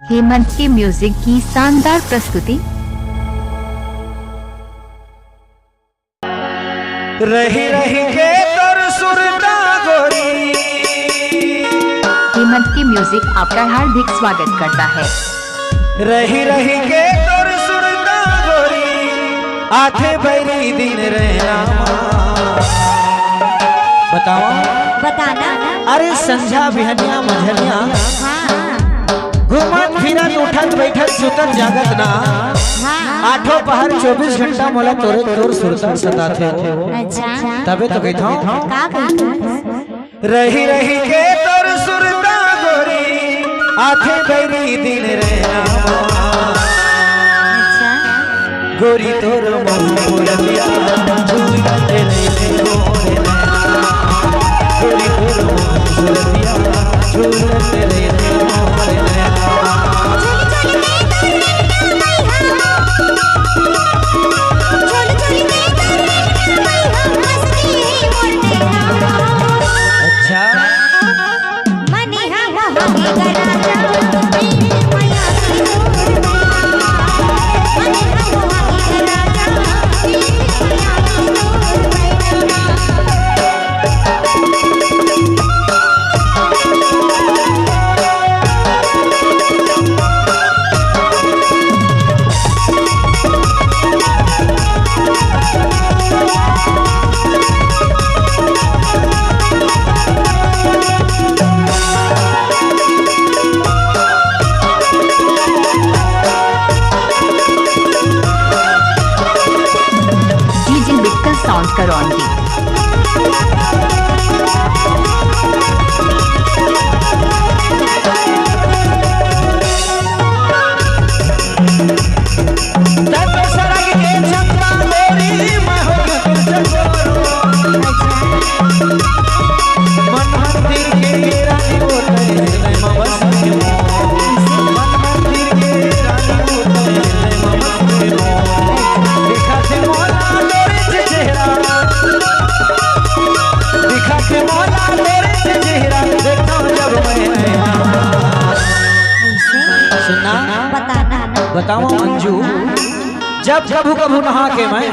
हेमंत के म्यूजिक की शानदार प्रस्तुति। रही रही के तोर सुरता गोरी। हेमंत के म्यूजिक आपका हार्दिक स्वागत करता है। रही रही के तोर सुरता गोरी, आधे बैरी दिन रहना। बताओ बताना। अरे संझा बिहनिया मझनिया घूमत फिरत उठत बैठत सुतत जागत ना, आठों पहर 24 घंटा मोला तोरे तोर सुरता सताथे। अच्छा तबे तो कहता हूँ का कहता रही रही के तोर सुरता गोरी, आधे बैरी दिन रहना। अच्छा गोरी तोर मोरतिया झूलत रहे मोरे नैना। गोरी तोर मोरतिया झूलत रहे मोरे नैना। अच्छा साउंड करौंदी। बताओ अंजू, जब कभू कभू नहा के मैं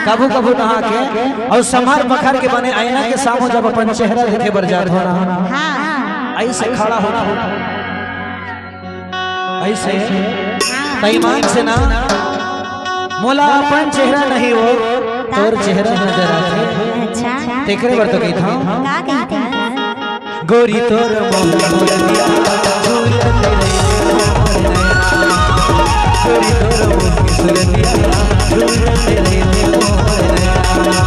कभू कभू नहा के और संभार पखर के बने आईना के सामने जब अपन चेहरा देखे बर जात होना, ऐसे खड़ा होना ऐसे बेईमान से ना मोला अपन चेहरा नहीं हो तोर चेहरा नजर आते। अच्छा तेकरे बर तो कहता हूं का कहता गोरी तोर मोरतिया झूलत रहे मोरे नैना। गोरी तोर मोरतिया झूलत रहे मोरे नैना।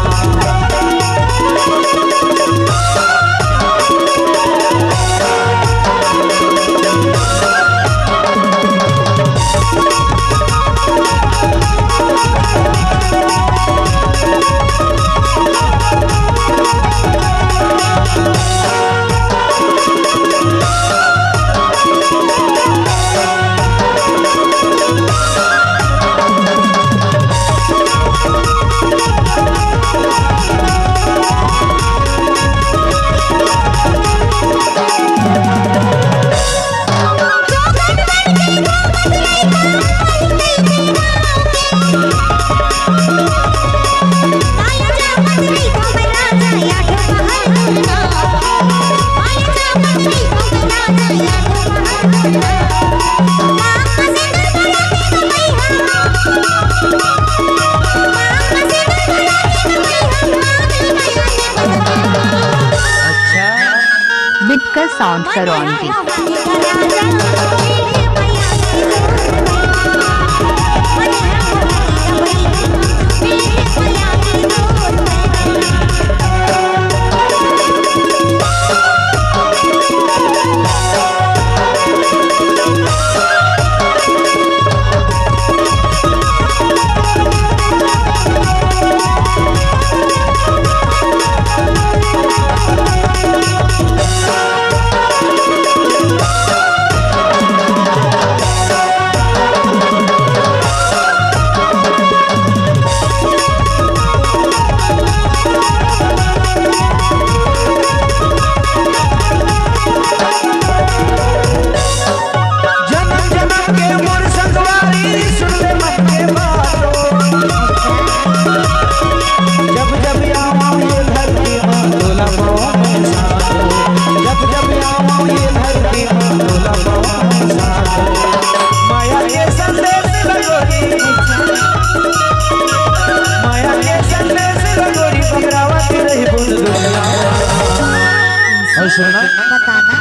बिटकर साउंड करौंदी। सुनना बताना।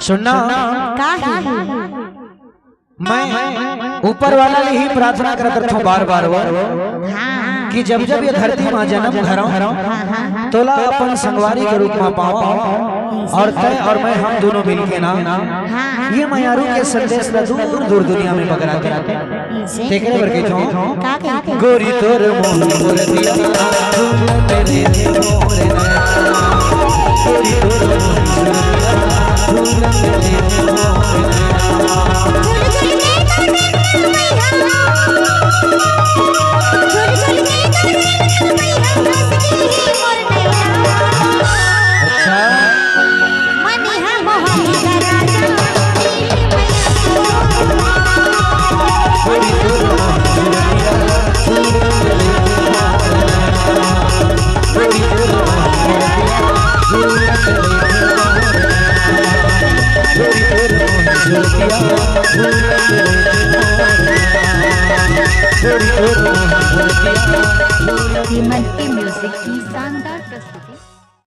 सुनना का है? मैं ऊपर वाला ही प्रार्थना करत हूँ बार बार हाँ कि जब जब ये धरती माँ जन्म धराऊं तोला अपन संगवारी के रूप में पावा और तय और मैं हम दोनों मिलके ना ये मयारू के संदेश में दूर दूर दुनिया में बगराते इनसे ठीक है बरके जो का कहते? गोरी तोर मोर मोर दिया तेरे मोर नैना गोरी तोर मोर दिया अच्छा हेमंत के म्यूजिक की शानदार प्रस्तुति।